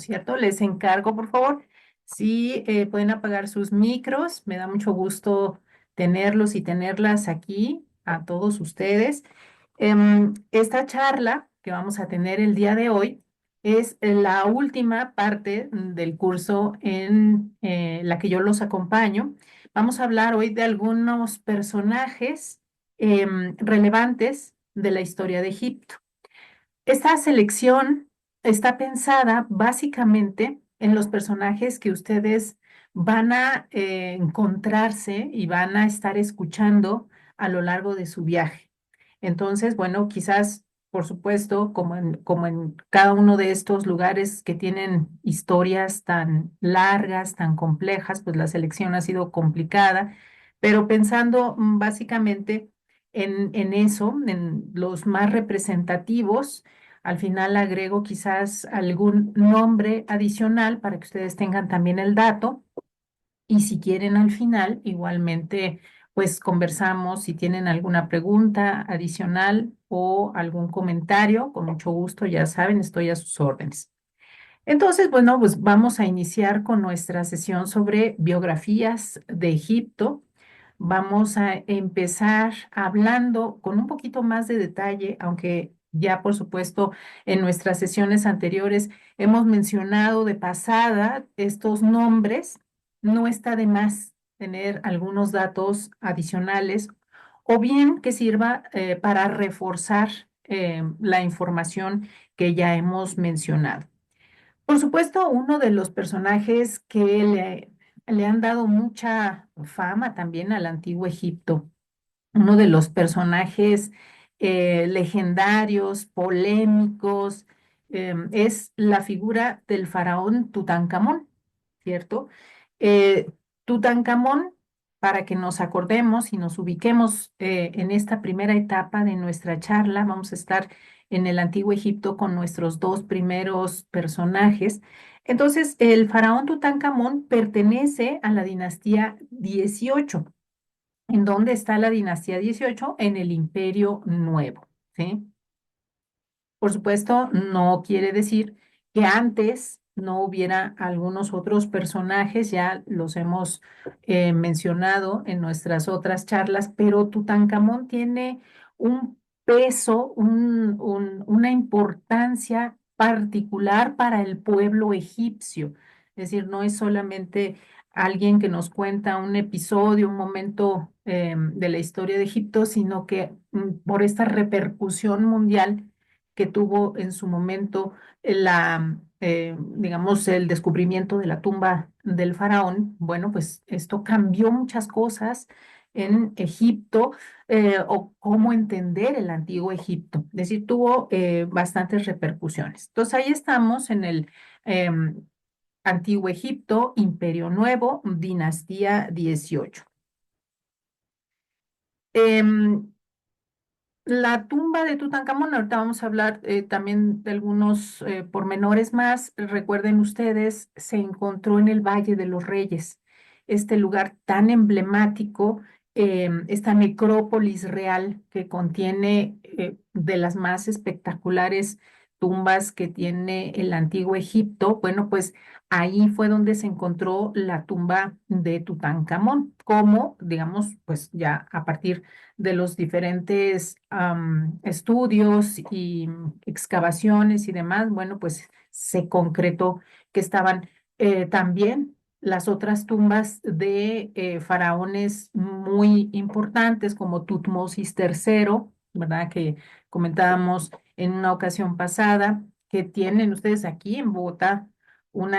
¿cierto? Les encargo, por favor, si pueden apagar sus micros. Me da mucho gusto tenerlos y tenerlas aquí a todos ustedes. Esta charla que vamos a tener el día de hoy es la última parte del curso en la que yo los acompaño. Vamos a hablar hoy de algunos personajes relevantes de la historia de Egipto. Esta selección está pensada básicamente en los personajes que ustedes van a encontrarse y van a estar escuchando a lo largo de su viaje. Entonces, bueno, quizás, por supuesto, como en cada uno de estos lugares que tienen historias tan largas, tan complejas, pues la selección ha sido complicada, pero pensando básicamente en eso, en los más representativos. Al final agrego quizás algún nombre adicional para que ustedes tengan también el dato y si quieren al final, igualmente, pues conversamos si tienen alguna pregunta adicional o algún comentario, con mucho gusto, ya saben, estoy a sus órdenes. Entonces, bueno, pues vamos a iniciar con nuestra sesión sobre biografías de Egipto. Vamos a empezar hablando con un poquito más de detalle, aunque ya por supuesto en nuestras sesiones anteriores hemos mencionado de pasada estos nombres. No está de más tener algunos datos adicionales o bien que sirva para reforzar la información que ya hemos mencionado. Por supuesto, uno de los personajes que le han dado mucha fama también al antiguo Egipto, uno de los personajes legendarios, polémicos, es la figura del faraón Tutankamón, ¿cierto? Eh, Tutankamón, para que nos acordemos y nos ubiquemos en esta primera etapa de nuestra charla, vamos a estar en el antiguo Egipto con nuestros dos primeros personajes. Entonces, el faraón Tutankamón pertenece a la dinastía 18. ¿En dónde está la dinastía 18? En el Imperio Nuevo, ¿sí? Por supuesto, no quiere decir que antes no hubiera algunos otros personajes, ya los hemos mencionado en nuestras otras charlas, pero Tutankamón tiene un peso, una importancia particular para el pueblo egipcio. Es decir, no es solamente alguien que nos cuenta un episodio, un momento de la historia de Egipto, sino que por esta repercusión mundial que tuvo en su momento digamos, el descubrimiento de la tumba del faraón. Bueno, pues esto cambió muchas cosas en Egipto o cómo entender el antiguo Egipto. Es decir, tuvo bastantes repercusiones. Entonces ahí estamos en el antiguo Egipto, Imperio Nuevo, dinastía 18. Em, La tumba de Tutankamón, ahorita vamos a hablar también de algunos pormenores más. Recuerden ustedes, se encontró en el Valle de los Reyes, este lugar tan emblemático, esta necrópolis real que contiene de las más espectaculares tumbas que tiene el antiguo Egipto. Bueno, pues ahí fue donde se encontró la tumba de Tutankamón, como, digamos, pues ya a partir de los diferentes estudios y excavaciones y demás, bueno, pues se concretó que estaban también las otras tumbas de faraones muy importantes como Tutmosis III, ¿verdad? Que comentábamos en una ocasión pasada, que tienen ustedes aquí en Bogotá un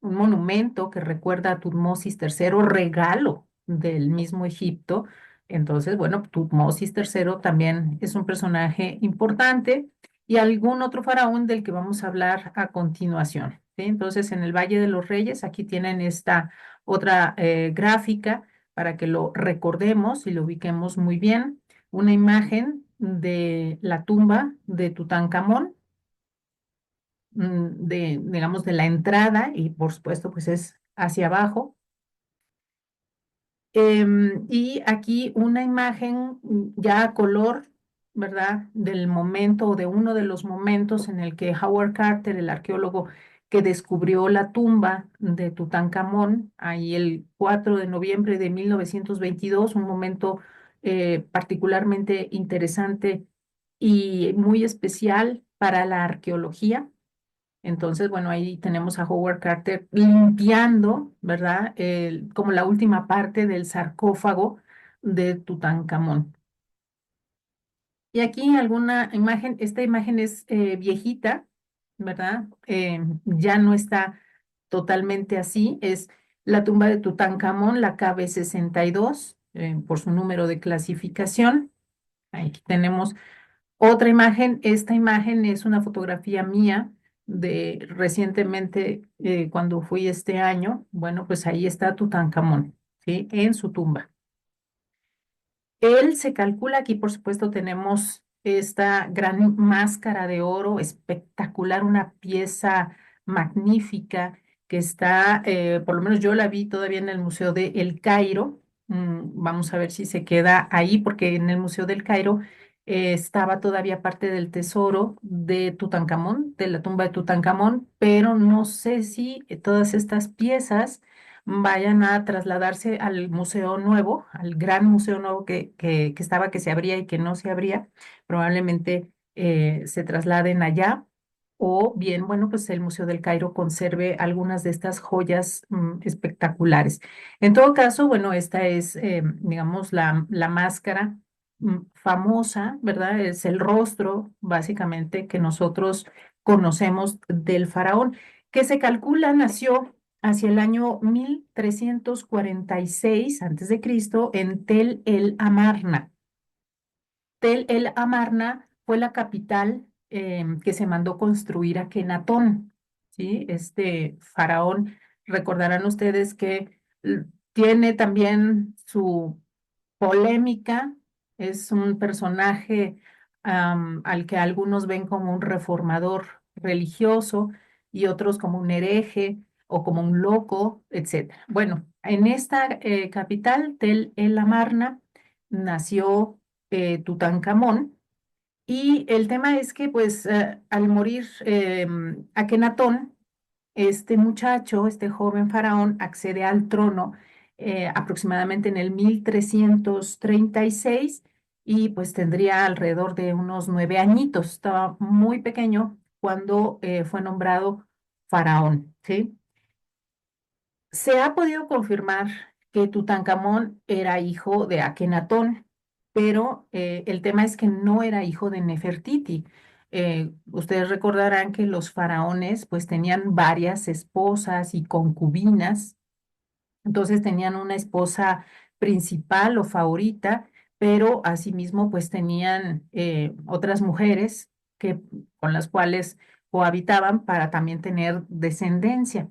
monumento que recuerda a Tutmosis III, regalo del mismo Egipto. Entonces, bueno, Tutmosis III también es un personaje importante y algún otro faraón del que vamos a hablar a continuación, ¿sí? Entonces, en el Valle de los Reyes, aquí tienen esta otra gráfica para que lo recordemos y lo ubiquemos muy bien. Una imagen de la tumba de Tutankamón, digamos, de la entrada y por supuesto, pues es hacia abajo. Y aquí una imagen ya a color, ¿verdad? Del momento o de uno de los momentos en el que Howard Carter, el arqueólogo que descubrió la tumba de Tutankamón ahí el 4 de noviembre de 1922, un momento particularmente interesante y muy especial para la arqueología. Entonces, bueno, ahí tenemos a Howard Carter limpiando, ¿verdad? Como la última parte del sarcófago de Tutankamón. Y aquí alguna imagen, esta imagen es viejita, ¿verdad? Ya no está totalmente así, es la tumba de Tutankamón, la KB62, por su número de clasificación. Aquí tenemos otra imagen, esta imagen es una fotografía mía de recientemente, cuando fui este año. Bueno, pues ahí está Tutankamón, ¿sí? En su tumba. Él se calcula, aquí por supuesto tenemos esta gran máscara de oro espectacular, una pieza magnífica que está, por lo menos yo la vi todavía en el Museo de El Cairo. Vamos a ver si se queda ahí, porque en el Museo del Cairo estaba todavía parte del tesoro de Tutankamón, de la tumba de Tutankamón, pero no sé si todas estas piezas vayan a trasladarse al museo nuevo, al gran museo nuevo que estaba, que se abría y que no se abría. Probablemente se trasladen allá. O bien, bueno, pues el Museo del Cairo conserve algunas de estas joyas espectaculares. En todo caso, bueno, esta es, digamos, la máscara famosa, ¿verdad? Es el rostro, básicamente, que nosotros conocemos del faraón, que se calcula nació hacia el año 1346 antes de Cristo en Tel el Amarna. Tel el Amarna fue la capital que se mandó construir a Kenatón, ¿sí? Este faraón, recordarán ustedes que tiene también su polémica, es un personaje al que algunos ven como un reformador religioso y otros como un hereje o como un loco, etcétera. Bueno, en esta capital, Tel el Amarna, nació Tutankamón. Y el tema es que, pues, al morir Akenatón, este muchacho, este joven faraón, accede al trono aproximadamente en el 1336 y pues tendría alrededor de unos 9 añitos. Estaba muy pequeño cuando fue nombrado faraón, ¿sí? Se ha podido confirmar que Tutankamón era hijo de Akenatón, pero el tema es que no era hijo de Nefertiti. Ustedes recordarán que los faraones pues tenían varias esposas y concubinas, entonces tenían una esposa principal o favorita, pero asimismo pues tenían otras mujeres que, con las cuales cohabitaban para también tener descendencia.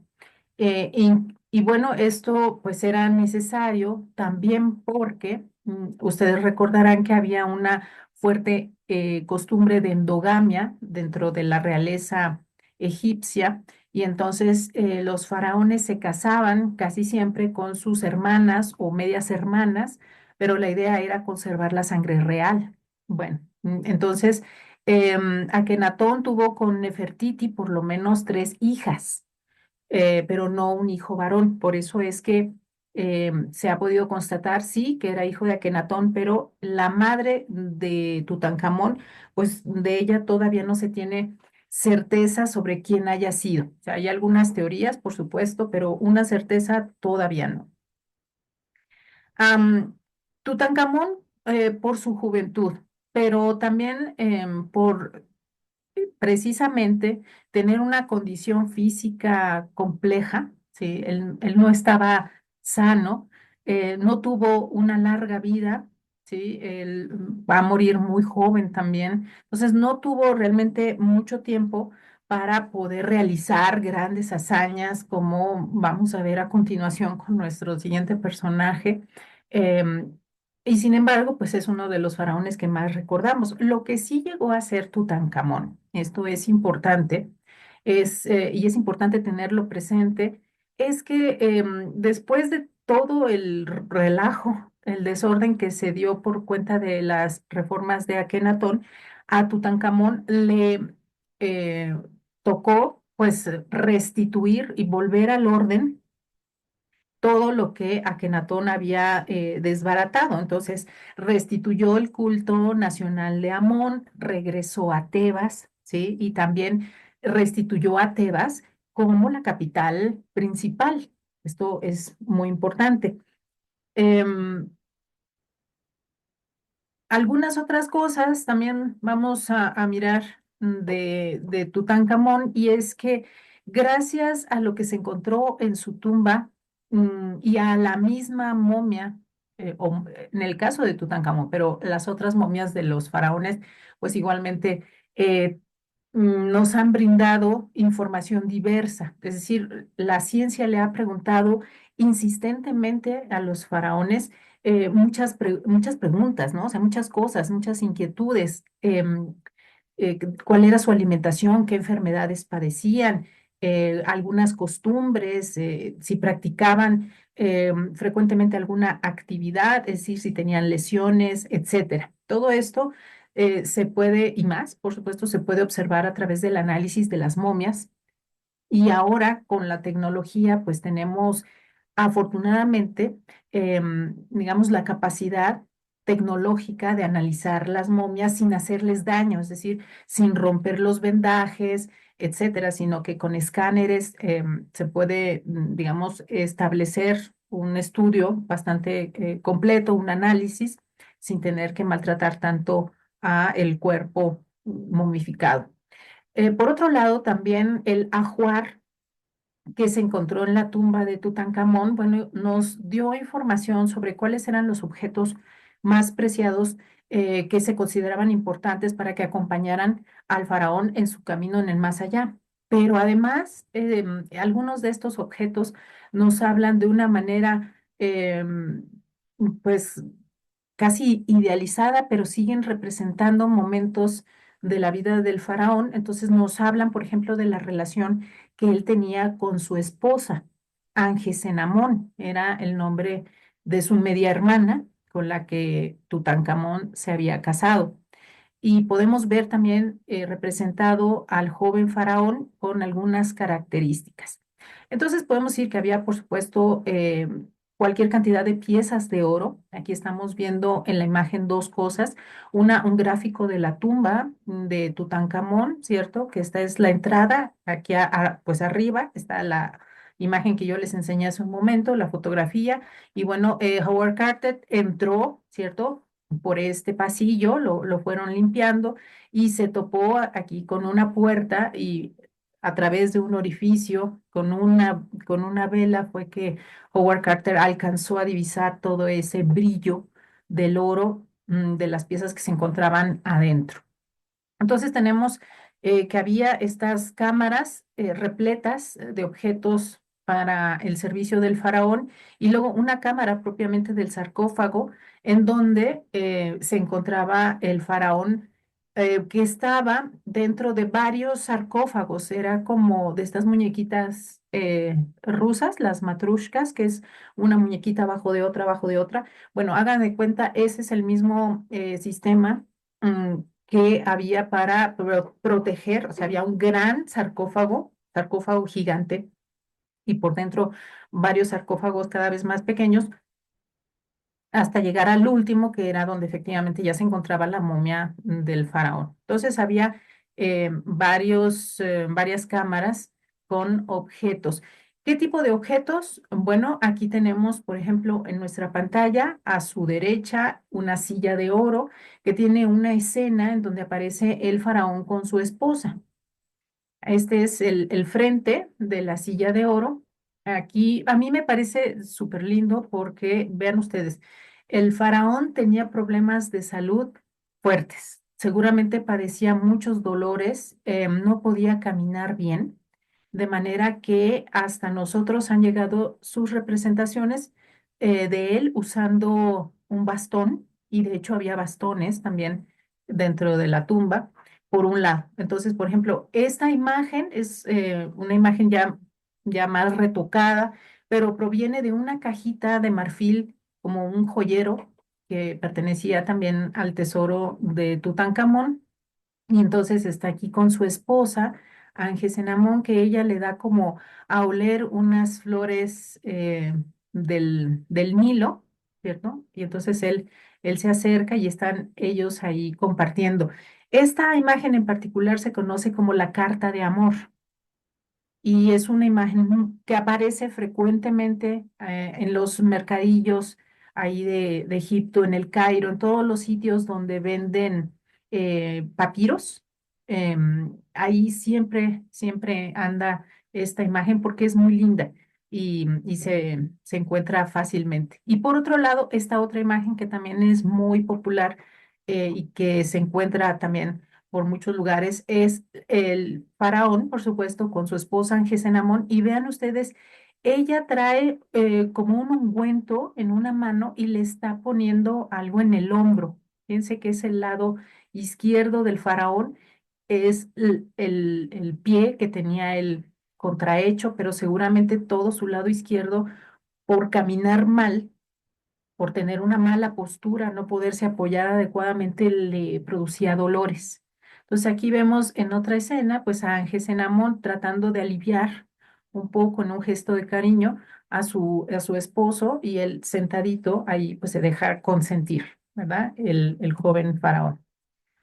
Y bueno, esto pues era necesario también porque ustedes recordarán que había una fuerte costumbre de endogamia dentro de la realeza egipcia y entonces los faraones se casaban casi siempre con sus hermanas o medias hermanas, pero la idea era conservar la sangre real. Bueno, entonces Akenatón tuvo con Nefertiti por lo menos 3 hijas, pero no un hijo varón. Por eso es que se ha podido constatar, sí, que era hijo de Akenatón, pero la madre de Tutankamón, pues de ella todavía no se tiene certeza sobre quién haya sido. O sea, hay algunas teorías, por supuesto, pero una certeza todavía no. Am, Tutankamón, por su juventud, pero también por precisamente tener una condición física compleja, ¿sí? Él no estaba sano, no tuvo una larga vida, ¿sí? Él va a morir muy joven también, entonces no tuvo realmente mucho tiempo para poder realizar grandes hazañas como vamos a ver a continuación con nuestro siguiente personaje. Em, y sin embargo, pues es uno de los faraones que más recordamos. Lo que sí llegó a ser Tutankamón, esto es importante, y es importante tenerlo presente, es que después de todo el relajo, el desorden que se dio por cuenta de las reformas de Akenatón, a Tutankamón le eh, tocó pues restituir y volver al orden todo lo que Akenatón había desbaratado. Entonces, restituyó el culto nacional de Amón, regresó a Tebas, ¿sí? Y también restituyó a Tebas como la capital principal. Esto es muy importante. Em, Algunas otras cosas también vamos a mirar de Tutankamón, y es que gracias a lo que se encontró en su tumba y a la misma momia, en el caso de Tutankamón, pero las otras momias de los faraones, pues igualmente eh, nos han brindado información diversa. Es decir, la ciencia le ha preguntado insistentemente a los faraones muchas preguntas, ¿no? O sea, muchas cosas, muchas inquietudes. ¿Cuál era su alimentación? ¿Qué enfermedades padecían? Algunas costumbres, si practicaban frecuentemente alguna actividad, es decir, si tenían lesiones, etcétera. Todo esto se puede, y más, por supuesto, se puede observar a través del análisis de las momias. Y ahora con la tecnología, pues tenemos afortunadamente, digamos, la capacidad tecnológica de analizar las momias sin hacerles daño, es decir, sin romper los vendajes, etcétera, sino que con escáneres se puede, digamos, establecer un estudio bastante completo, un análisis, sin tener que maltratar tanto a el cuerpo momificado. Por otro lado, también el ajuar que se encontró en la tumba de Tutankamón, bueno, nos dio información sobre cuáles eran los objetos más preciados que se consideraban importantes para que acompañaran al faraón en su camino en el más allá. Pero además, algunos de estos objetos nos hablan de una manera, pues, casi idealizada, pero siguen representando momentos de la vida del faraón. Entonces nos hablan, por ejemplo, de la relación que él tenía con su esposa, Angesenamón, era el nombre de su media hermana con la que Tutankamón se había casado. Y podemos ver también representado al joven faraón con algunas características. Entonces podemos decir que había, por supuesto, cualquier cantidad de piezas de oro. Aquí estamos viendo en la imagen dos cosas. Un gráfico de la tumba de Tutankamón, ¿cierto? Que esta es la entrada. Aquí, pues arriba está la imagen que yo les enseñé hace un momento, la fotografía. Y bueno, Howard Carter entró, ¿cierto? Por este pasillo, lo fueron limpiando y se topó aquí con una puerta, y a través de un orificio con una vela fue que Howard Carter alcanzó a divisar todo ese brillo del oro, de las piezas que se encontraban adentro. Entonces tenemos que había estas cámaras repletas de objetos para el servicio del faraón, y luego una cámara propiamente del sarcófago en donde se encontraba el faraón, que estaba dentro de varios sarcófagos. Era como de estas muñequitas rusas, las matrushkas, que es una muñequita abajo de otra, abajo de otra. Bueno, hagan de cuenta, ese es el mismo sistema que había para proteger. O sea, había un gran sarcófago gigante, y por dentro varios sarcófagos cada vez más pequeños, hasta llegar al último, que era donde efectivamente ya se encontraba la momia del faraón. Entonces había varias cámaras con objetos. ¿Qué tipo de objetos? Bueno, aquí tenemos, por ejemplo, en nuestra pantalla, a su derecha, una silla de oro que tiene una escena en donde aparece el faraón con su esposa. Este es el frente de la silla de oro. Aquí a mí me parece súper lindo porque, vean ustedes, el faraón tenía problemas de salud fuertes. Seguramente padecía muchos dolores, no podía caminar bien, de manera que hasta nosotros han llegado sus representaciones de él usando un bastón, y de hecho había bastones también dentro de la tumba por un lado. Entonces, por ejemplo, esta imagen es una imagen ya más retocada, pero proviene de una cajita de marfil, como un joyero que pertenecía también al tesoro de Tutankamón. Y entonces está aquí con su esposa a Angesenamón que ella le da como a oler unas flores del Nilo, ¿cierto? Y entonces él se acerca y están ellos ahí compartiendo. Esta imagen en particular se conoce como la carta de amor y es una imagen que aparece frecuentemente en los mercadillos ahí de Egipto, en el Cairo, en todos los sitios donde venden papiros. Ahí siempre anda esta imagen porque es muy linda y se encuentra fácilmente. Y por otro lado, esta otra imagen que también es muy popular y que se encuentra también por muchos lugares, es el faraón, por supuesto, con su esposa Angesenamón, y vean ustedes, ella trae como un ungüento en una mano y le está poniendo algo en el hombro. Fíjense que es el lado izquierdo del faraón, es el pie que tenía el contrahecho, pero seguramente todo su lado izquierdo, por caminar mal, por tener una mala postura, no poderse apoyar adecuadamente, le producía dolores. Entonces aquí vemos en otra escena, pues a Angesenamón tratando de aliviar un poco en un gesto de cariño a su esposo y él sentadito ahí pues se deja consentir, ¿verdad? El joven faraón.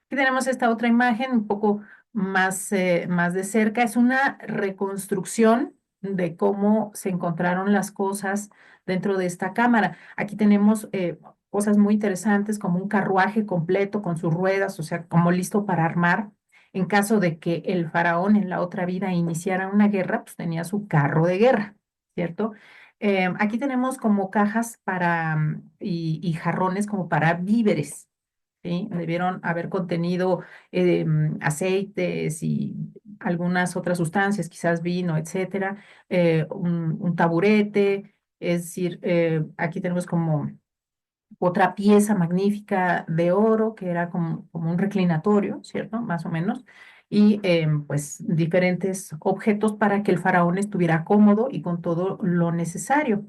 Aquí tenemos esta otra imagen un poco más de cerca. Es una reconstrucción de cómo se encontraron las cosas dentro de esta cámara. Aquí tenemos cosas muy interesantes como un carruaje completo con sus ruedas, o sea, como listo para armar. En caso de que el faraón en la otra vida iniciara una guerra, pues tenía su carro de guerra, ¿cierto? Aquí tenemos como cajas y jarrones como para víveres. ¿Sí? Debieron haber contenido aceites y algunas otras sustancias, quizás vino, etcétera, un taburete, es decir, aquí tenemos como otra pieza magnífica de oro que era como un reclinatorio, ¿cierto? Más o menos, y pues diferentes objetos para que el faraón estuviera cómodo y con todo lo necesario.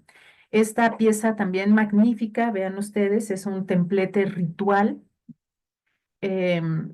Esta pieza también magnífica, vean ustedes, es un templete ritual em,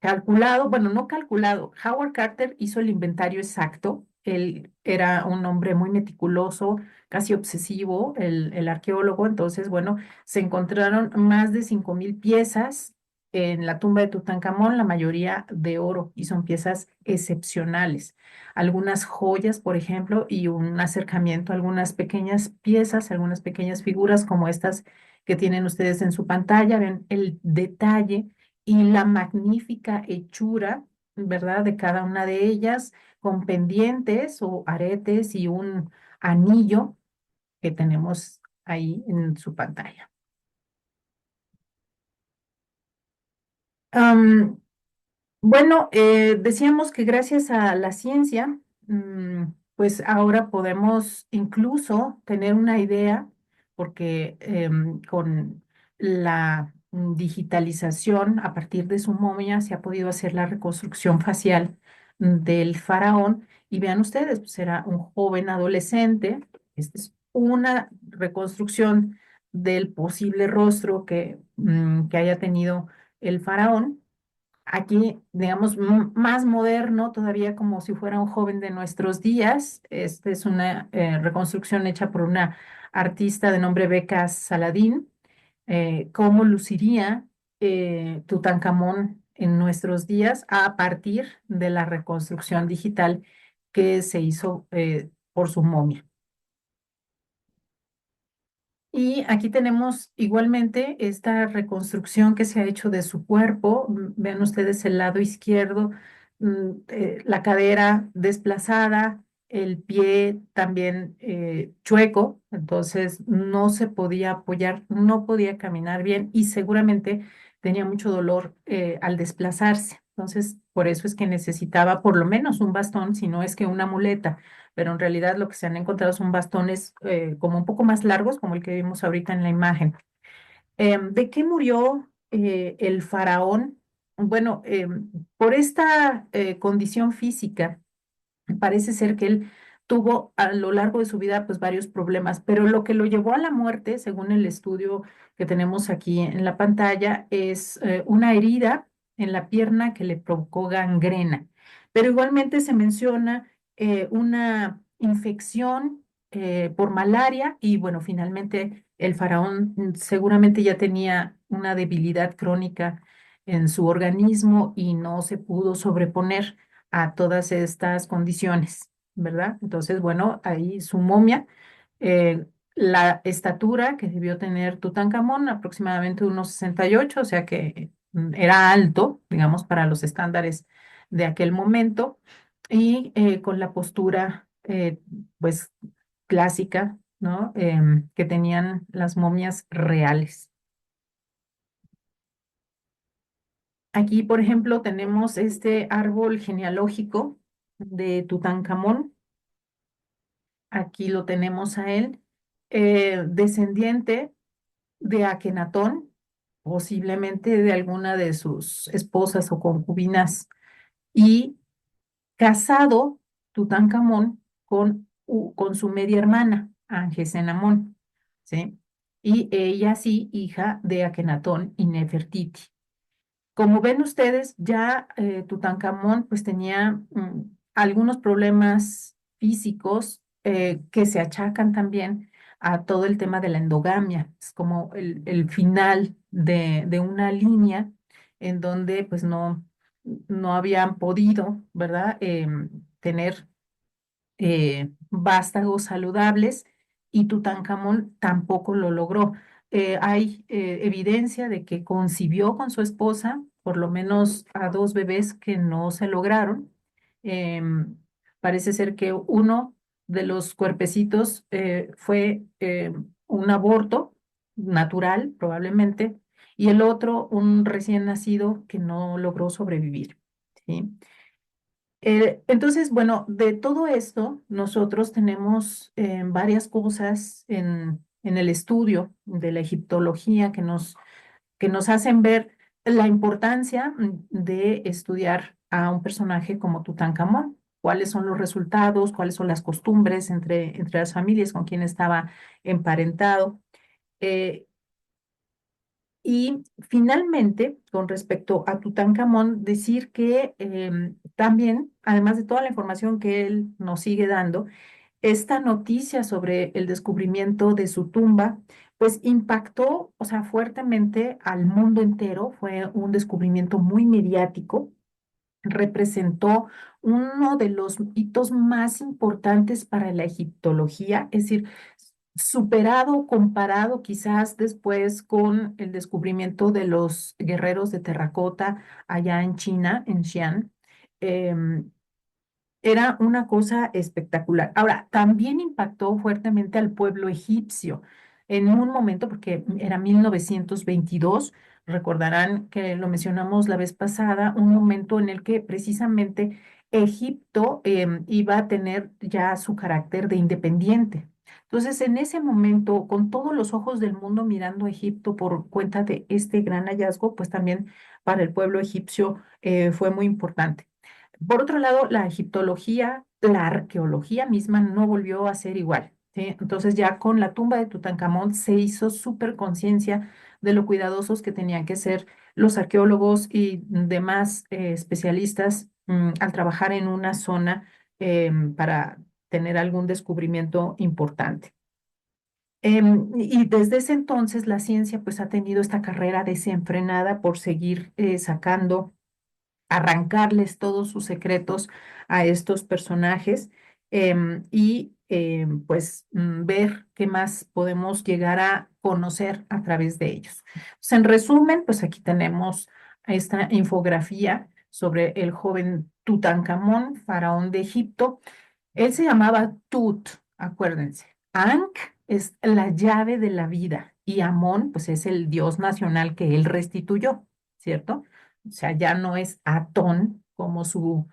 calculado, bueno, no calculado. Howard Carter hizo el inventario exacto. Él era un hombre muy meticuloso, casi obsesivo, el arqueólogo. Entonces, bueno, se encontraron más de 5,000 piezas en la tumba de Tutankamón, la mayoría de oro, y son piezas excepcionales. Algunas joyas, por ejemplo, y un acercamiento a algunas pequeñas piezas, algunas pequeñas figuras como estas que tienen ustedes en su pantalla. Ven el detalle y la magnífica hechura, ¿verdad? De cada una de ellas, con pendientes o aretes y un anillo que tenemos ahí en su pantalla. Am, Bueno, decíamos que gracias a la ciencia, pues ahora podemos incluso tener una idea, porque con la digitalización a partir de su momia se ha podido hacer la reconstrucción facial del faraón. Y vean ustedes, pues era un joven adolescente. Esta es una reconstrucción del posible rostro que haya tenido el faraón. Aquí, digamos, más moderno, todavía como si fuera un joven de nuestros días. Esta es una reconstrucción hecha por una artista de nombre Becca Saladín. Cómo luciría Tutankamón en nuestros días a partir de la reconstrucción digital que se hizo por su momia. Y aquí tenemos igualmente esta reconstrucción que se ha hecho de su cuerpo. Vean ustedes el lado izquierdo, la cadera desplazada, el pie también chueco, entonces no se podía apoyar, no podía caminar bien y seguramente tenía mucho dolor al desplazarse. Entonces, por eso es que necesitaba por lo menos un bastón, si no es que una muleta, pero en realidad lo que se han encontrado son bastones como un poco más largos, como el que vimos ahorita en la imagen. ¿De qué murió el faraón? Bueno, por esta condición física, parece ser que él tuvo a lo largo de su vida pues varios problemas, pero lo que lo llevó a la muerte, según el estudio que tenemos aquí en la pantalla, es una herida en la pierna que le provocó gangrena. Pero igualmente se menciona una infección por malaria y bueno, finalmente el faraón seguramente ya tenía una debilidad crónica en su organismo y no se pudo sobreponer a todas estas condiciones, ¿verdad? Entonces, bueno, ahí su momia, eh, la estatura que debió tener Tutankamón, aproximadamente unos 68, o sea que era alto, digamos, para los estándares de aquel momento, y con la postura, pues, clásica, ¿no? Que tenían las momias reales. Aquí, por ejemplo, tenemos este árbol genealógico de Tutankamón. Aquí lo tenemos a él, descendiente de Akenatón, posiblemente de alguna de sus esposas o concubinas, y casado Tutankamón con su media hermana, Angesenamón, ¿sí? Y ella sí, hija de Akenatón y Nefertiti. Como ven ustedes, ya Tutankamón pues tenía algunos problemas físicos que se achacan también a todo el tema de la endogamia. Es como el final de una línea en donde pues no habían podido, ¿verdad? Tener vástagos saludables y Tutankamón tampoco lo logró. Hay evidencia de que concibió con su esposa por lo menos a dos bebés que no se lograron. Em, Parece ser que uno de los cuerpecitos fue un aborto natural, probablemente, y el otro un recién nacido que no logró sobrevivir. ¿Sí? Entonces, bueno, de todo esto, nosotros tenemos varias cosas en el estudio de la egiptología que nos hacen ver la importancia de estudiar a un personaje como Tutankamón. ¿Cuáles son los resultados? ¿Cuáles son las costumbres entre las familias con quien estaba emparentado? Eh, y finalmente, con respecto a Tutankamón, decir que también, además de toda la información que él nos sigue dando, esta noticia sobre el descubrimiento de su tumba, pues impactó, o sea, fuertemente al mundo entero. Fue un descubrimiento muy mediático, representó uno de los hitos más importantes para la egiptología, es decir, superado, comparado quizás después con el descubrimiento de los guerreros de terracota allá en China, en Xi'an. em, Era una cosa espectacular. Ahora, también impactó fuertemente al pueblo egipcio en un momento, porque era 1922, recordarán que lo mencionamos la vez pasada, un momento en el que precisamente Egipto iba a tener ya su carácter de independiente. Entonces, en ese momento, con todos los ojos del mundo mirando a Egipto por cuenta de este gran hallazgo, pues también para el pueblo egipcio fue muy importante. Por otro lado, la egiptología, la arqueología misma no volvió a ser igual, ¿sí? Entonces ya con la tumba de Tutankamón se hizo súper conciencia de lo cuidadosos que tenían que ser los arqueólogos y demás especialistas al trabajar en una zona para tener algún descubrimiento importante. Y desde ese entonces la ciencia pues ha tenido esta carrera desenfrenada por seguir sacando, arrancarles todos sus secretos a estos personajes y pues ver qué más podemos llegar a conocer a través de ellos. Pues, en resumen, pues aquí tenemos esta infografía sobre el joven Tutankamón, faraón de Egipto. Él se llamaba Tut, acuérdense. Ankh es la llave de la vida y Amón, pues es el dios nacional que él restituyó, ¿cierto? O sea, ya no es Atón como su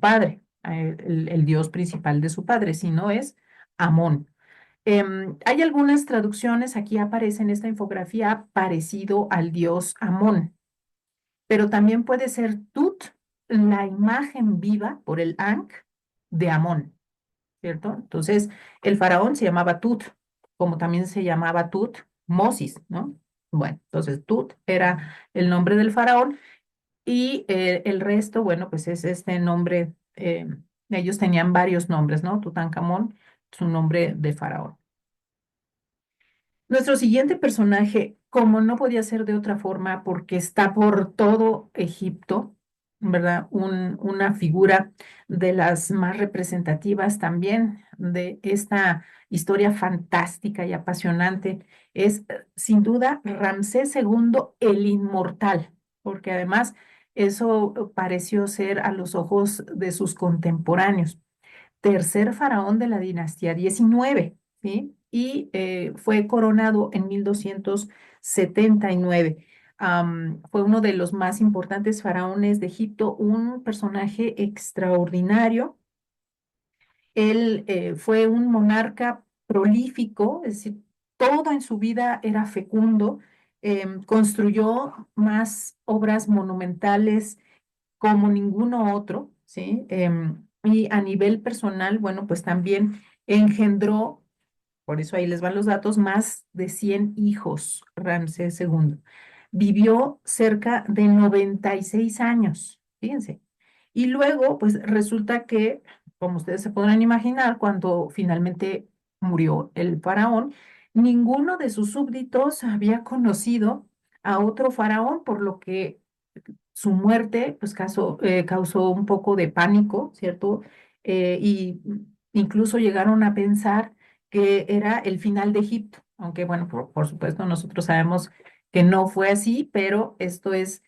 padre, el dios principal de su padre, sino es Amón. Hay algunas traducciones, aquí aparece en esta infografía parecido al dios Amón, pero también puede ser Tut, la imagen viva por el Ankh de Amón, ¿cierto? Entonces, el faraón se llamaba Tut, como también se llamaba Tut Mosis, ¿no? Bueno, entonces Tut era el nombre del faraón Y el resto, bueno, pues es este nombre, ellos tenían varios nombres, ¿no? Tutankamón, su nombre de faraón. Nuestro siguiente personaje, como no podía ser de otra forma, porque está por todo Egipto, ¿verdad? Una figura de las más representativas también de esta historia fantástica y apasionante, es sin duda Ramsés II el Inmortal, porque además eso pareció ser a los ojos de sus contemporáneos tercer faraón de la dinastía 19, ¿sí? Y fue coronado en 1279. Fue uno de los más importantes faraones de Egipto, un personaje extraordinario. Él fue un monarca prolífico, es decir, todo en su vida era fecundo. Construyó más obras monumentales como ninguno otro, ¿sí? Y a nivel personal, bueno, pues también engendró, por eso ahí les van los datos, más de 100 hijos, Ramsés II. Vivió cerca de 96 años, fíjense. Y luego, pues resulta que, como ustedes se podrán imaginar, cuando finalmente murió el faraón, ninguno de sus súbditos había conocido a otro faraón, por lo que su muerte pues causó un poco de pánico, ¿cierto? Y incluso llegaron a pensar que era el final de Egipto, aunque bueno, por supuesto nosotros sabemos que no fue así, pero esto es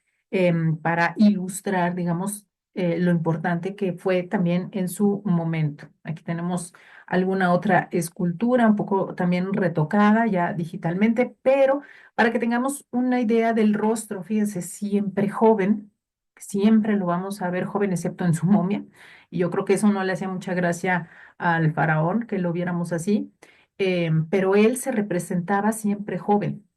para ilustrar, digamos, lo importante que fue también en su momento. Aquí tenemos alguna otra escultura, un poco también retocada ya digitalmente, pero para que tengamos una idea del rostro, fíjense, siempre joven, siempre lo vamos a ver joven, excepto en su momia, y yo creo que eso no le hacía mucha gracia al faraón que lo viéramos así, pero él se representaba siempre joven,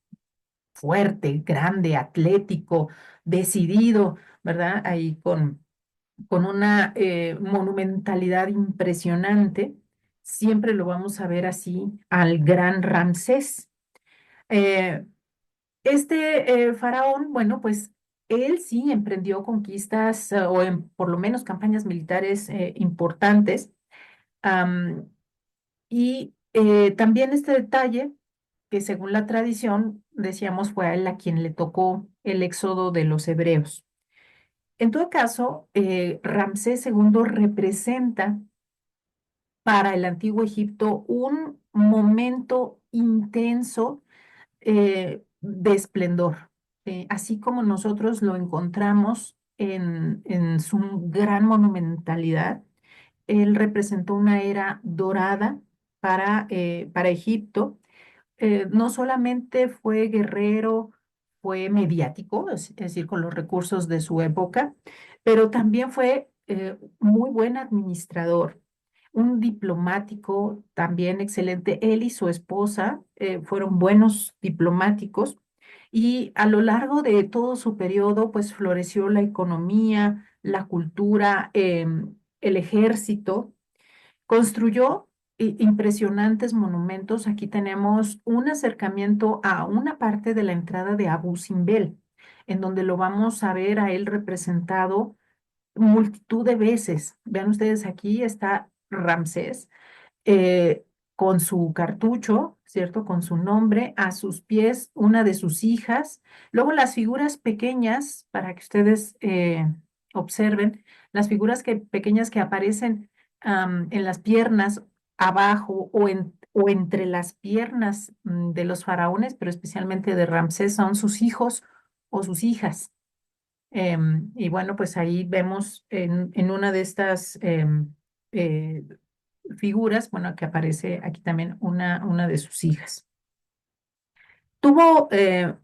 fuerte, grande, atlético, decidido, ¿verdad? Ahí con una monumentalidad impresionante, siempre lo vamos a ver así al gran Ramsés. Eh, faraón, bueno, pues él sí emprendió conquistas por lo menos campañas militares importantes. am, y también este detalle, que según la tradición, decíamos, fue a él a quien le tocó el éxodo de los hebreos. En todo caso, Ramsés II representa para el antiguo Egipto un momento intenso de esplendor, así como nosotros lo encontramos en su gran monumentalidad. Él representó una era dorada para Egipto. No solamente fue guerrero, fue mediático, es decir, con los recursos de su época, pero también fue muy buen administrador, un diplomático también excelente. Él y su esposa fueron buenos diplomáticos y a lo largo de todo su periodo, pues floreció la economía, la cultura, el ejército. Construyó impresionantes monumentos. Aquí tenemos un acercamiento a una parte de la entrada de Abu Simbel, en donde lo vamos a ver a él representado multitud de veces. Vean ustedes, aquí está Ramsés eh, con su cartucho, ¿cierto? Con su nombre, a sus pies una de sus hijas. Luego las figuras pequeñas, para que ustedes observen, las figuras pequeñas que aparecen en las piernas abajo o entre las piernas de los faraones, pero especialmente de Ramsés, son sus hijos o sus hijas. Y bueno, pues ahí vemos en una de estas eh, figuras, bueno, que aparece aquí también una de sus hijas. Tuvo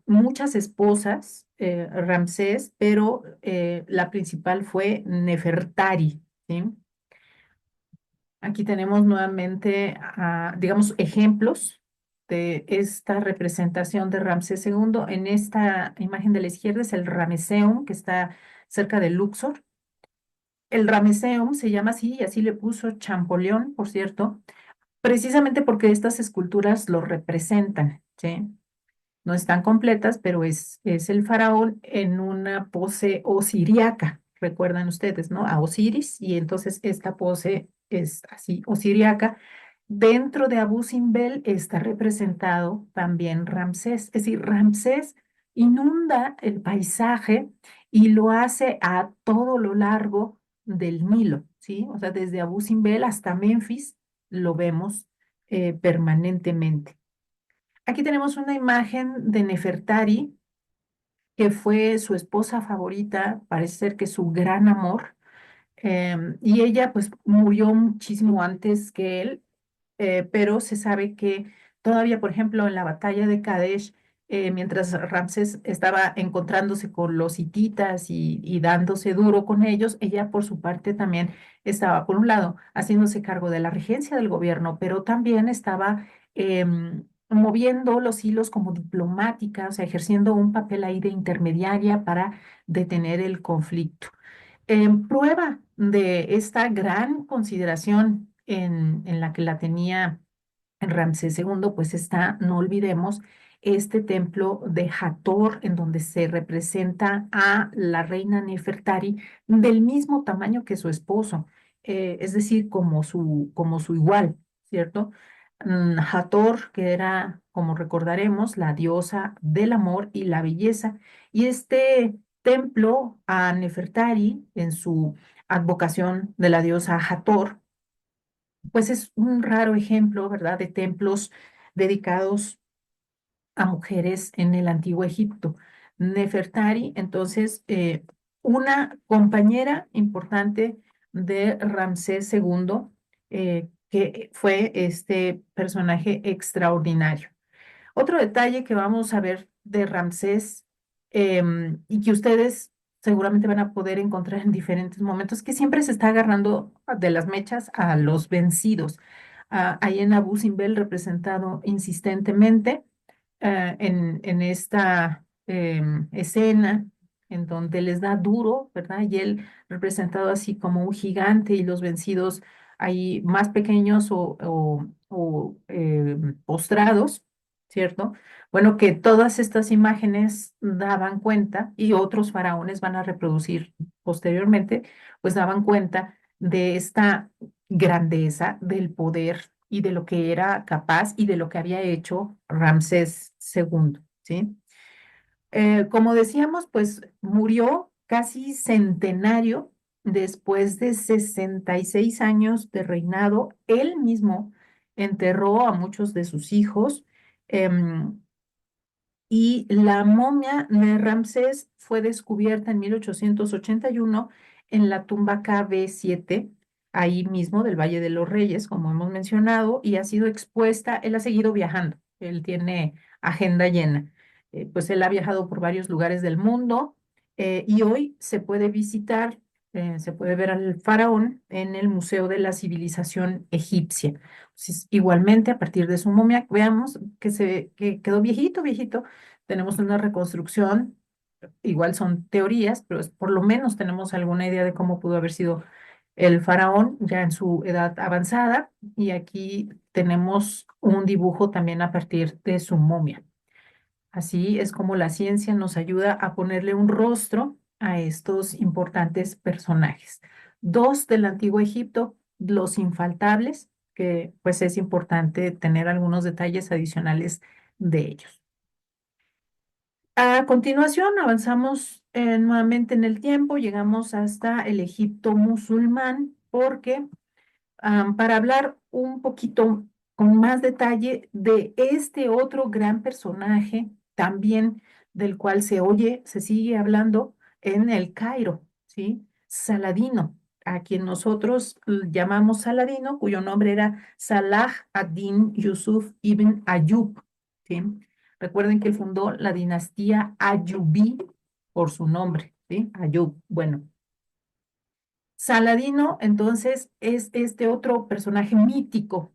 muchas esposas, Ramsés, pero la principal fue Nefertari, ¿sí? Aquí tenemos nuevamente, digamos, ejemplos de esta representación de Ramsés II. En esta imagen de la izquierda es el Ramesseum, que está cerca de Luxor. El Ramesseum se llama así y así le puso Champollion, por cierto, precisamente porque estas esculturas lo representan, ¿sí? no están completas, pero es el faraón en una pose osiriaca, recuerdan ustedes, ¿no? A Osiris, y entonces esta pose es así, osiriaca. Dentro de Abu Simbel está representado también Ramsés, es decir, Ramsés inunda el paisaje y lo hace a todo lo largo del Nilo, ¿sí? O sea, desde Abu Simbel hasta Memphis lo vemos permanentemente. Aquí tenemos una imagen de Nefertari, que fue su esposa favorita, parece ser que su gran amor, y ella pues murió muchísimo antes que él, pero se sabe que todavía, por ejemplo, en la batalla de Kadesh, mientras Ramsés estaba encontrándose con los hititas y dándose duro con ellos, ella por su parte también estaba, por un lado, haciéndose cargo de la regencia del gobierno, pero también estaba moviendo los hilos como diplomática, o sea, ejerciendo un papel ahí de intermediaria para detener el conflicto. En prueba de esta gran consideración en la que la tenía Ramsés II, pues está, no olvidemos, este templo de Hathor, en donde se representa a la reina Nefertari del mismo tamaño que su esposo, es decir, como su igual, ¿cierto? Hathor, que era, como recordaremos, la diosa del amor y la belleza, y este templo a Nefertari, en su advocación de la diosa Hathor, pues es un raro ejemplo, ¿verdad?, de templos dedicados a mujeres en el antiguo Egipto. Nefertari, entonces, una compañera importante de Ramsés II, que fue este personaje extraordinario. Otro detalle que vamos a ver de Ramsés, y que ustedes seguramente van a poder encontrar en diferentes momentos, que siempre se está agarrando de las mechas a los vencidos. Ahí en Abu Simbel representado insistentemente, en esta escena en donde les da duro, ¿verdad? Y él representado así como un gigante y los vencidos ahí más pequeños o postrados, ¿cierto? Bueno, que todas estas imágenes daban cuenta, y otros faraones van a reproducir posteriormente, pues daban cuenta de esta grandeza, del poder y de lo que era capaz y de lo que había hecho Ramsés II, ¿sí? Como decíamos, pues murió casi centenario después de 66 años de reinado. Él mismo enterró a muchos de sus hijos. em, y la momia de Ramsés fue descubierta en 1881 en la tumba KB7, ahí mismo del Valle de los Reyes, como hemos mencionado, y ha sido expuesta. Él ha seguido viajando, él tiene agenda llena. Pues él ha viajado por varios lugares del mundo, y hoy se puede visitar, se puede ver al faraón en el Museo de la Civilización Egipcia. Entonces, igualmente, a partir de su momia, veamos que quedó viejito, viejito. Tenemos una reconstrucción, igual son teorías, pero por lo menos tenemos alguna idea de cómo pudo haber sido el faraón ya en su edad avanzada, y aquí tenemos un dibujo también a partir de su momia. Así es como la ciencia nos ayuda a ponerle un rostro a estos importantes personajes. Dos del antiguo Egipto, los infaltables, que pues es importante tener algunos detalles adicionales de ellos. A continuación, avanzamos nuevamente en el tiempo, llegamos hasta el Egipto musulmán, porque para hablar un poquito con más detalle de este otro gran personaje, también del cual se oye, se sigue hablando en el Cairo, ¿sí? Saladino, a quien nosotros llamamos Saladino, cuyo nombre era Salah ad-Din Yusuf ibn Ayub, ¿sí? Recuerden que él fundó la dinastía Ayubí por su nombre, ¿sí? Ayub. Bueno, Saladino, entonces, es este otro personaje mítico,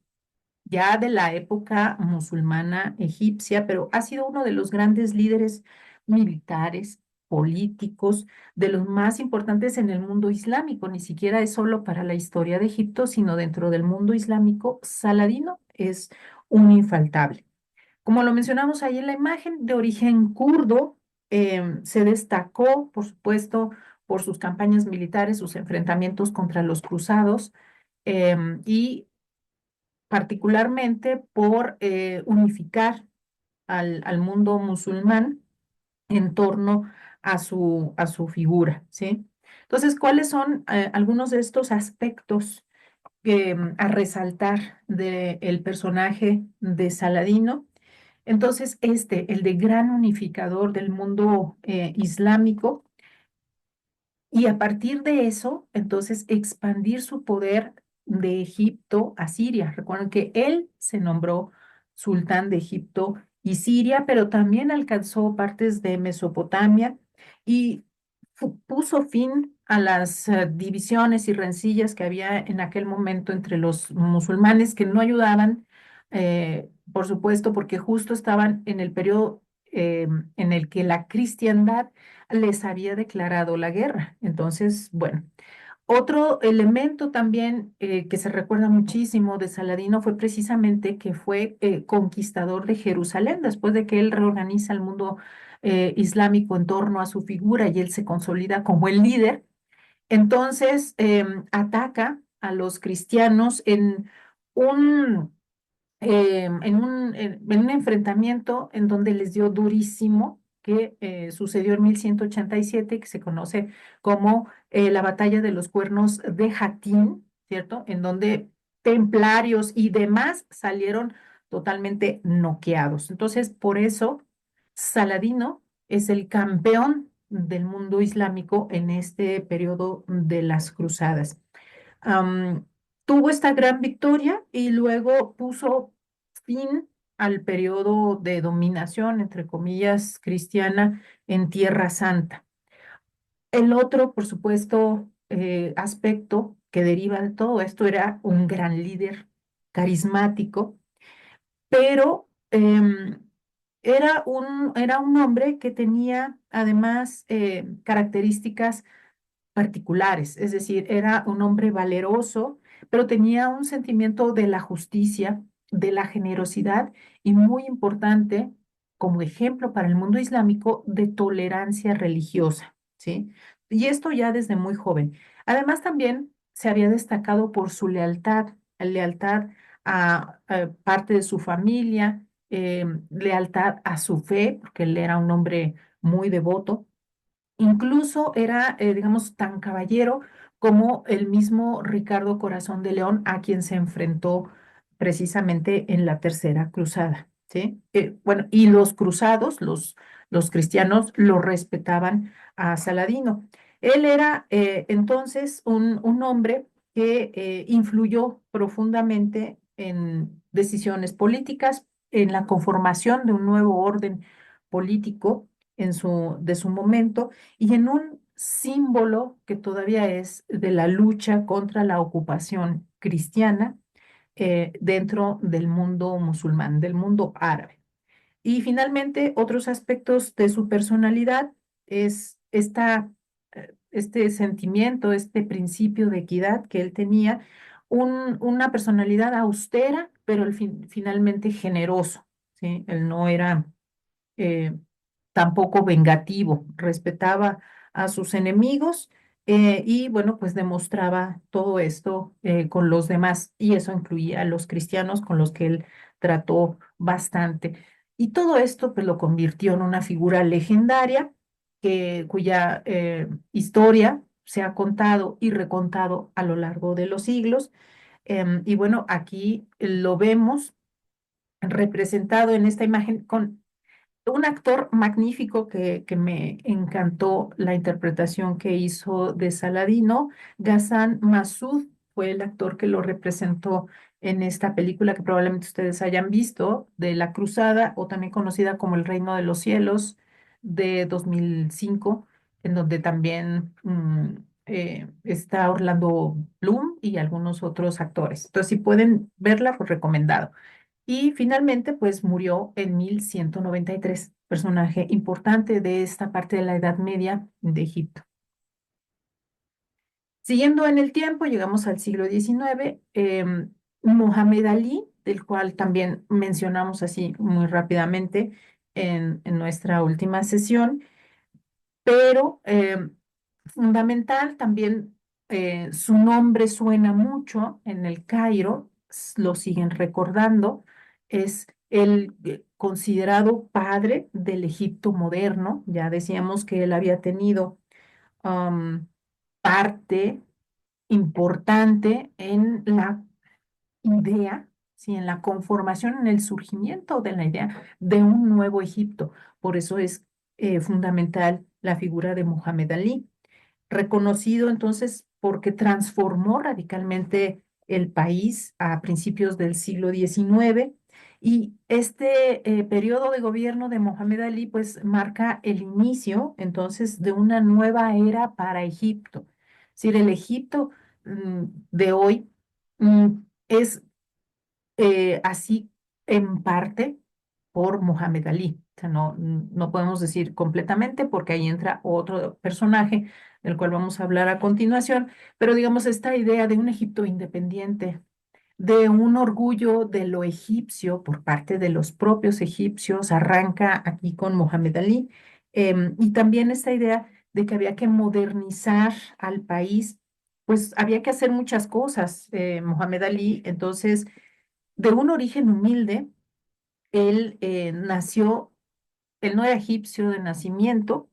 ya de la época musulmana egipcia, pero ha sido uno de los grandes líderes militares, políticos, de los más importantes en el mundo islámico. Ni siquiera es solo para la historia de Egipto, sino dentro del mundo islámico, Saladino es un infaltable. Como lo mencionamos ahí en la imagen, de origen kurdo, se destacó, por supuesto, por sus campañas militares, sus enfrentamientos contra los cruzados y particularmente por unificar al mundo musulmán en torno a su figura, ¿sí? Entonces, ¿cuáles son algunos de estos aspectos a resaltar del personaje de Saladino? Entonces, el de gran unificador del mundo islámico, y a partir de eso, entonces, expandir su poder de Egipto a Siria. Recuerden que él se nombró sultán de Egipto y Siria, pero también alcanzó partes de Mesopotamia y puso fin a las divisiones y rencillas que había en aquel momento entre los musulmanes que no ayudaban, por supuesto, porque justo estaban en el periodo en el que la cristiandad les había declarado la guerra. Entonces, bueno, otro elemento también que se recuerda muchísimo de Saladino fue precisamente que fue conquistador de Jerusalén, después de que él reorganiza el mundo islámico en torno a su figura y él se consolida como el líder. Entonces, ataca a los cristianos un en un enfrentamiento en donde les dio durísimo, que sucedió en 1187, que se conoce como la batalla de los cuernos de Jatín, ¿cierto? En donde templarios y demás salieron totalmente noqueados. Entonces, por eso, Saladino es el campeón del mundo islámico en este periodo de las cruzadas. Am, Tuvo esta gran victoria y luego puso fin al periodo de dominación, entre comillas, cristiana en Tierra Santa. El otro, por supuesto, aspecto que deriva de todo esto era un gran líder carismático, pero era un hombre que tenía además características particulares, es decir, era un hombre valeroso, pero tenía un sentimiento de la justicia, de la generosidad y muy importante, como ejemplo para el mundo islámico, de tolerancia religiosa, ¿sí? Y esto ya desde muy joven. Además, también se había destacado por su lealtad a parte de su familia, lealtad a su fe, porque él era un hombre muy devoto. Incluso era, digamos, tan caballero como el mismo Ricardo Corazón de León, a quien se enfrentó precisamente en la Tercera Cruzada, ¿sí? Bueno, y los cruzados, los cristianos, lo respetaban a Saladino. Él era entonces un hombre que influyó profundamente en decisiones políticas, en la conformación de un nuevo orden político de su momento y en un símbolo que todavía es de la lucha contra la ocupación cristiana dentro del mundo musulmán, del mundo árabe. Y finalmente, otros aspectos de su personalidad es este sentimiento, este principio de equidad que él tenía, una personalidad austera, pero finalmente generoso, ¿sí? Él no era eh, tampoco vengativo, respetaba a sus enemigos y bueno, pues demostraba todo esto con los demás y eso incluía a los cristianos con los que él trató bastante. Y todo esto pues lo convirtió en una figura legendaria cuya historia se ha contado y recontado a lo largo de los siglos. Y bueno, aquí lo vemos representado en esta imagen con un actor magnífico que me encantó la interpretación que hizo de Saladino. Ghassan Massoud fue el actor que lo representó en esta película que probablemente ustedes hayan visto, de La Cruzada, o también conocida como El Reino de los Cielos, de 2005, en donde también está Orlando Bloom y algunos otros actores. Entonces, si pueden verla, pues recomendado. Y finalmente, pues murió en 1193, personaje importante de esta parte de la Edad Media de Egipto. Siguiendo en el tiempo, llegamos al siglo XIX. Mohamed Ali del cual también mencionamos así muy rápidamente en nuestra última sesión, pero fundamental también, su nombre suena mucho en el Cairo, lo siguen recordando, es el considerado padre del Egipto moderno. Ya decíamos que él había tenido am, parte importante en la idea, sí, en la conformación, en el surgimiento de la idea de un nuevo Egipto. Por eso es fundamental la figura de Mohamed Ali, reconocido entonces porque transformó radicalmente el país a principios del siglo XIX. Y este periodo de gobierno de Mohamed Ali pues marca el inicio entonces de una nueva era para Egipto. Es decir, el Egipto de hoy mm, es así en parte por Mohamed Ali. O sea, no podemos decir completamente porque ahí entra otro personaje del cual vamos a hablar a continuación, pero digamos esta idea de un Egipto independiente, de un orgullo de lo egipcio por parte de los propios egipcios, arranca aquí con Mohamed Ali. Y también esta idea de que había que modernizar al país, pues había que hacer muchas cosas. Mohamed Ali, entonces, de un origen humilde, él él no era egipcio de nacimiento,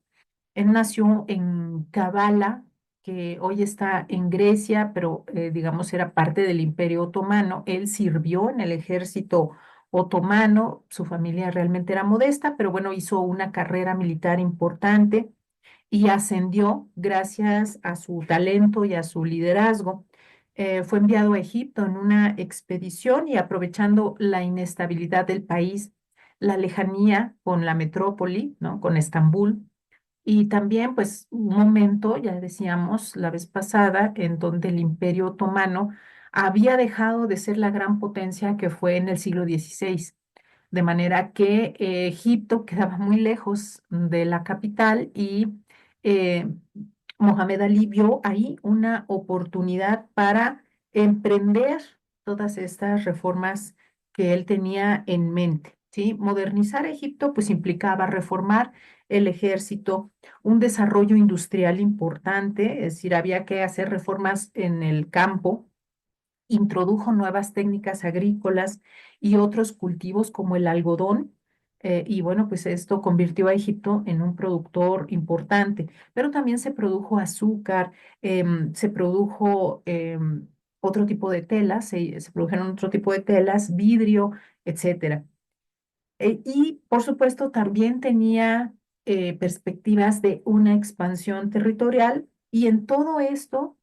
él nació en Kavala, que hoy está en Grecia, pero digamos era parte del Imperio Otomano. Él sirvió en el ejército otomano, su familia realmente era modesta, pero bueno, hizo una carrera militar importante y ascendió gracias a su talento y a su liderazgo. Fue enviado a Egipto en una expedición y aprovechando la inestabilidad del país, la lejanía con la metrópoli, ¿no? Con Estambul, y también, pues, un momento, ya decíamos la vez pasada, en donde el Imperio Otomano había dejado de ser la gran potencia que fue en el siglo XVI, de manera que Egipto quedaba muy lejos de la capital y eh, Mohamed Ali vio ahí una oportunidad para emprender todas estas reformas que él tenía en mente, ¿sí? Modernizar Egipto pues implicaba reformar el ejército, un desarrollo industrial importante, es decir, había que hacer reformas en el campo, introdujo nuevas técnicas agrícolas y otros cultivos como el algodón. Y bueno, pues esto convirtió a Egipto en un productor importante, pero también se produjo azúcar, se produjo otro tipo de telas, se produjeron otro tipo de telas, vidrio, etcétera. Y por supuesto también tenía perspectivas de una expansión territorial y en todo esto,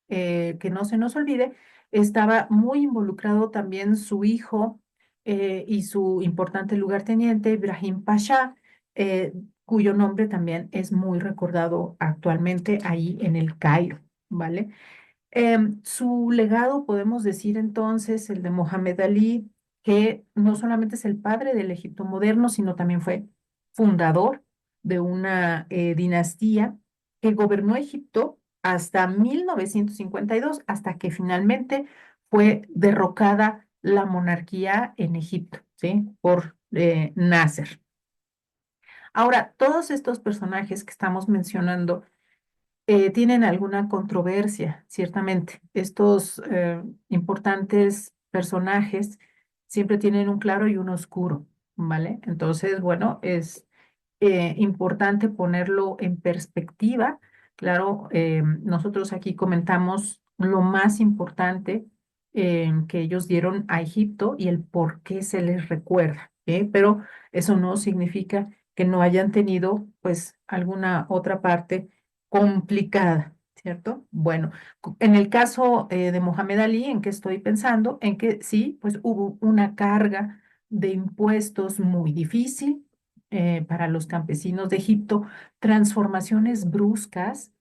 que no se nos olvide, estaba muy involucrado también su hijo y su importante lugarteniente, Ibrahim Pasha, eh, cuyo nombre también es muy recordado actualmente ahí en el Cairo, ¿vale? Su legado, podemos decir entonces, el de Mohamed Ali, que no solamente es el padre del Egipto moderno, sino también fue fundador de una dinastía que gobernó Egipto hasta 1952, hasta que finalmente fue derrocada la monarquía en Egipto, ¿sí? Por Nasser. Ahora, todos estos personajes que estamos mencionando tienen alguna controversia, ciertamente. Estos importantes personajes siempre tienen un claro y un oscuro, ¿vale? Entonces, bueno, es importante ponerlo en perspectiva. Claro, nosotros aquí comentamos lo más importante que ellos dieron a Egipto y el por qué se les recuerda, ¿eh? Pero eso no significa que no hayan tenido, pues, alguna otra parte complicada, ¿cierto? Bueno, en el caso de Mohamed Ali, ¿en qué estoy pensando? En que sí, pues hubo una carga de impuestos muy difícil para los campesinos de Egipto, transformaciones bruscas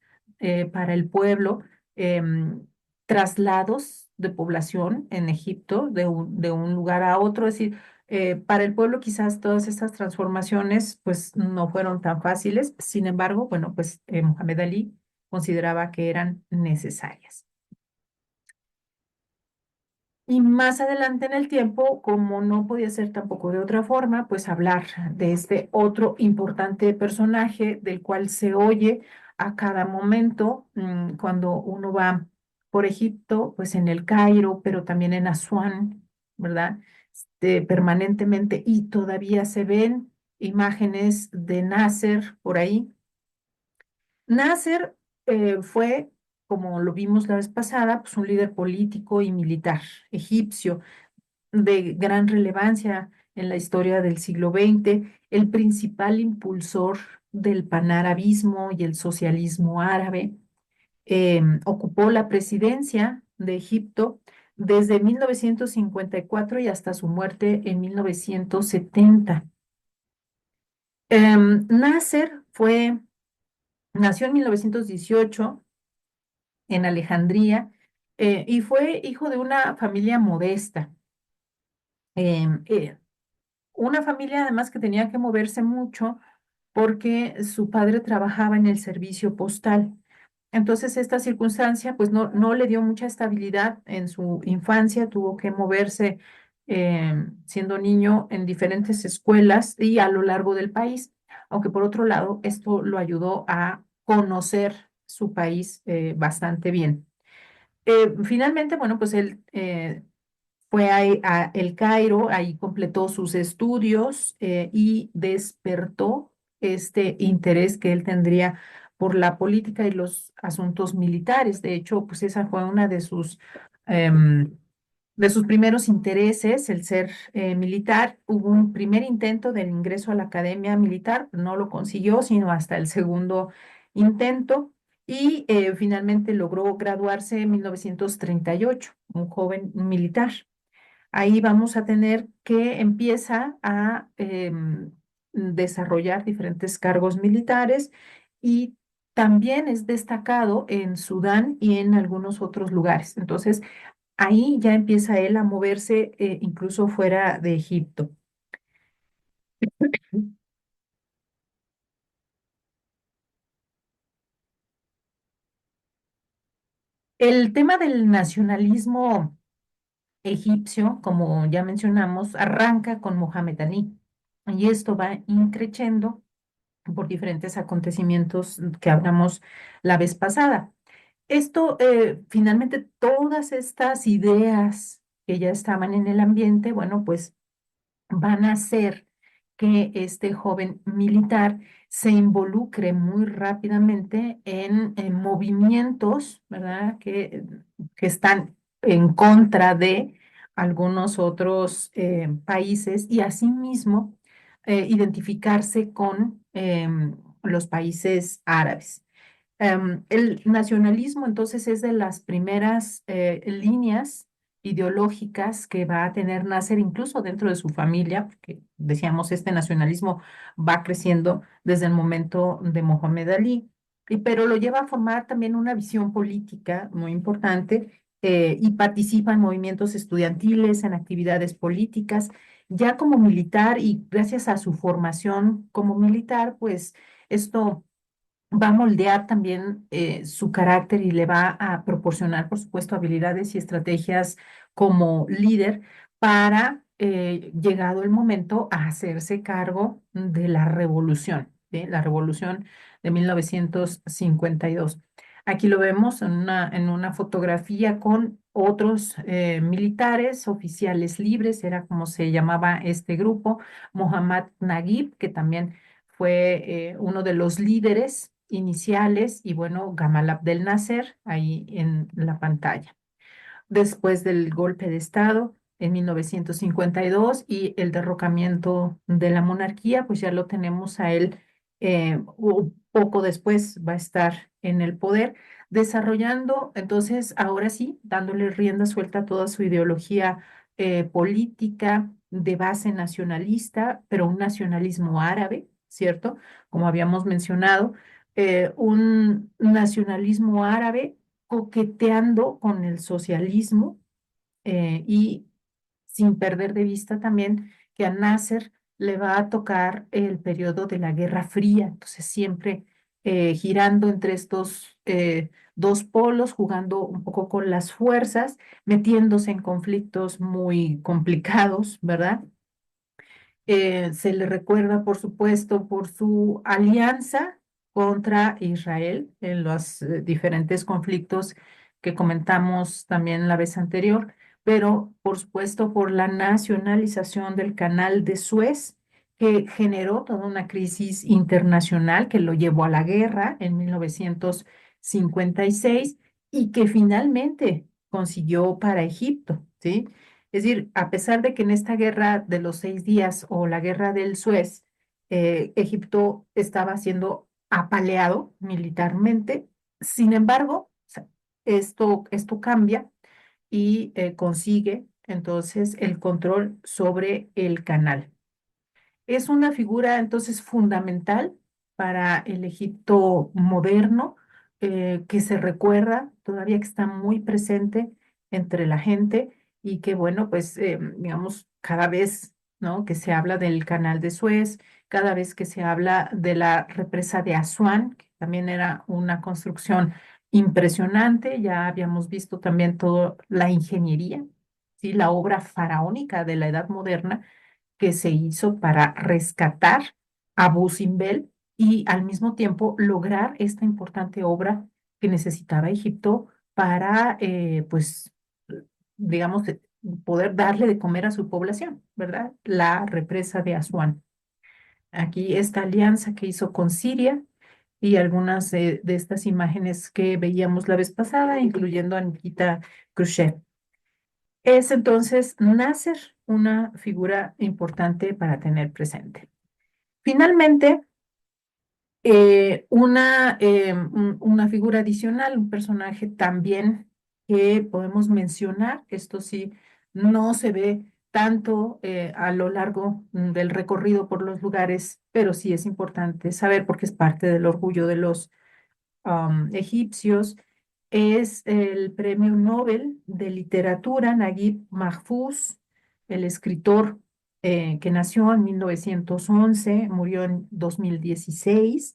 para el pueblo, traslados de población en Egipto de un lugar a otro, es decir, para el pueblo quizás todas estas transformaciones pues no fueron tan fáciles, sin embargo, bueno, pues Mohamed Ali consideraba que eran necesarias. Y más adelante en el tiempo, como no podía ser tampoco de otra forma, pues hablar de este otro importante personaje del cual se oye a cada momento cuando uno va por Egipto, pues en el Cairo, pero también en Asuán, ¿verdad? Permanentemente y todavía se ven imágenes de Nasser por ahí. Nasser fue, como lo vimos la vez pasada, pues un líder político y militar egipcio de gran relevancia en la historia del siglo XX, el principal impulsor del panarabismo y el socialismo árabe. Ocupó la presidencia de Egipto desde 1954 y hasta su muerte en 1970. Nasser nació en 1918 en Alejandría y fue hijo de una familia modesta. Em, eh, Una familia además que tenía que moverse mucho porque su padre trabajaba en el servicio postal. Entonces, esta circunstancia pues no le dio mucha estabilidad en su infancia, tuvo que moverse siendo niño en diferentes escuelas y a lo largo del país, aunque por otro lado, esto lo ayudó a conocer su país bastante bien. Finalmente, bueno, pues él fue a El Cairo, ahí completó sus estudios y despertó este interés que él tendría por la política y los asuntos militares. De hecho, pues esa fue una em, de sus primeros intereses, el ser militar. Hubo un primer intento del ingreso a la academia militar, no lo consiguió, sino hasta el segundo intento. Y finalmente logró graduarse en 1938, un joven militar. Ahí vamos a tener que empieza a desarrollar diferentes cargos militares y también es destacado en Sudán y en algunos otros lugares. Entonces, ahí ya empieza él a moverse incluso fuera de Egipto. El tema del nacionalismo egipcio, como ya mencionamos, arranca con Mohamed Ali y esto va increciendo por diferentes acontecimientos que hablamos la vez pasada. Esto, finalmente, todas estas ideas que ya estaban en el ambiente, bueno, pues van a hacer que este joven militar se involucre muy rápidamente en movimientos, ¿verdad? Que están en contra de algunos otros países y asimismo identificarse con los países árabes. El nacionalismo entonces es de las primeras líneas ideológicas que va a tener Nasser incluso dentro de su familia, porque decíamos, este nacionalismo va creciendo desde el momento de Mohamed Ali, pero lo lleva a formar también una visión política muy importante y participa en movimientos estudiantiles, en actividades políticas, ya como militar y gracias a su formación como militar, pues esto va a moldear también su carácter y le va a proporcionar, por supuesto, habilidades y estrategias como líder para, llegado el momento, a hacerse cargo de la revolución, ¿sí? La revolución de 1952. Aquí lo vemos en una fotografía con otros militares, oficiales libres, era como se llamaba este grupo, Mohammad Naguib, que también fue uno de los líderes iniciales y bueno, Gamal Abdel Nasser ahí en la pantalla. Después del golpe de Estado en 1952 y el derrocamiento de la monarquía, pues ya lo tenemos a él, poco después va a estar en el poder, desarrollando, entonces, ahora sí, dándole rienda suelta a toda su ideología política de base nacionalista, pero un nacionalismo árabe, ¿cierto? Como habíamos mencionado, un nacionalismo árabe coqueteando con el socialismo y sin perder de vista también que a Nasser le va a tocar el periodo de la Guerra Fría, entonces siempre girando entre estos dos polos, jugando un poco con las fuerzas, metiéndose en conflictos muy complicados, ¿verdad? Se le recuerda, por supuesto, por su alianza contra Israel en los diferentes conflictos que comentamos también la vez anterior, pero por supuesto por la nacionalización del canal de Suez, que generó toda una crisis internacional que lo llevó a la guerra en 1956 y que finalmente consiguió para Egipto, ¿sí? Es decir, a pesar de que en esta guerra de los 6 días o la guerra del Suez, Egipto estaba siendo apaleado militarmente, sin embargo, o sea, esto cambia y consigue entonces el control sobre el canal. Es una figura entonces fundamental para el Egipto moderno, que se recuerda, todavía que está muy presente entre la gente y que bueno, pues digamos, cada vez, ¿no? que se habla del canal de Suez, cada vez que se habla de la represa de Asuán, que también era una construcción impresionante, ya habíamos visto también toda la ingeniería, ¿sí? La obra faraónica de la Edad Moderna que se hizo para rescatar a Abu Simbel y al mismo tiempo lograr esta importante obra que necesitaba Egipto para, pues, digamos, poder darle de comer a su población, ¿verdad? La represa de Asuán. Aquí esta alianza que hizo con Siria y algunas de estas imágenes que veíamos la vez pasada, incluyendo a Nikita Khrushchev. Es entonces Nasser una figura importante para tener presente. Finalmente, una figura adicional, un personaje también que podemos mencionar, esto sí, no se ve tanto a lo largo del recorrido por los lugares, pero sí es importante saber porque es parte del orgullo de los egipcios, es el Premio Nobel de Literatura Naguib Mahfouz, el escritor que nació en 1911, murió en 2016,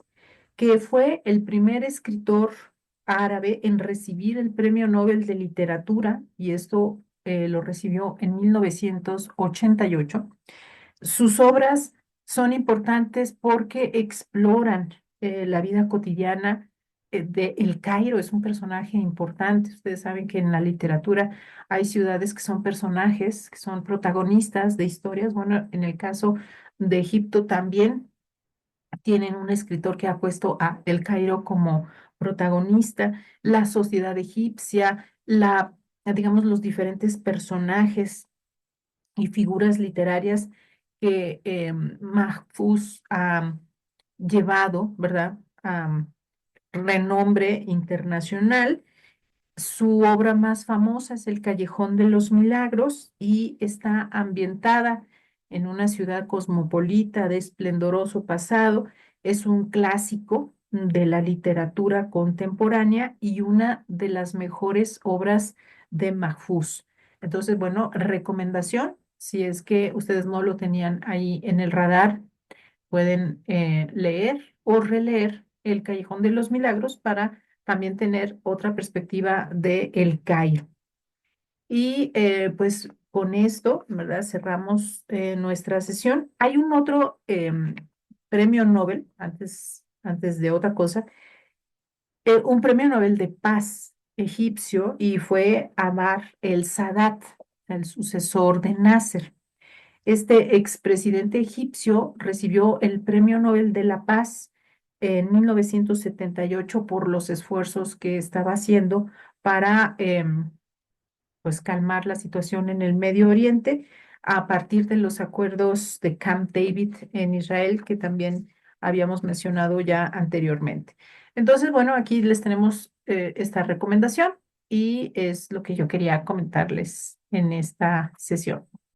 que fue el primer escritor árabe en recibir el Premio Nobel de Literatura, y esto lo recibió en 1988. Sus obras son importantes porque exploran la vida cotidiana de El Cairo. Es un personaje importante. Ustedes saben que en la literatura hay ciudades que son personajes, que son protagonistas de historias. Bueno, en el caso de Egipto también tienen un escritor que ha puesto a El Cairo como protagonista, la sociedad egipcia, digamos, los diferentes personajes y figuras literarias que Mahfouz ha llevado, ¿verdad? A renombre internacional. Su obra más famosa es El Callejón de los Milagros y está ambientada en una ciudad cosmopolita de esplendoroso pasado. Es un clásico de la literatura contemporánea y una de las mejores obras de Mahfouz. Entonces, bueno, recomendación, si es que ustedes no lo tenían ahí en el radar, pueden leer o releer El Callejón de los Milagros para también tener otra perspectiva de El Cairo. Y pues con esto, ¿verdad? Cerramos nuestra sesión. Hay un otro premio Nobel, antes de otra cosa, un premio Nobel de paz egipcio y fue Anwar el Sadat, el sucesor de Nasser. Este expresidente egipcio recibió el Premio Nobel de la Paz en 1978 por los esfuerzos que estaba haciendo para pues calmar la situación en el Medio Oriente a partir de los acuerdos de Camp David en Israel que también habíamos mencionado ya anteriormente. Entonces, bueno, aquí les tenemos esta recomendación y es lo que yo quería comentarles en esta sesión.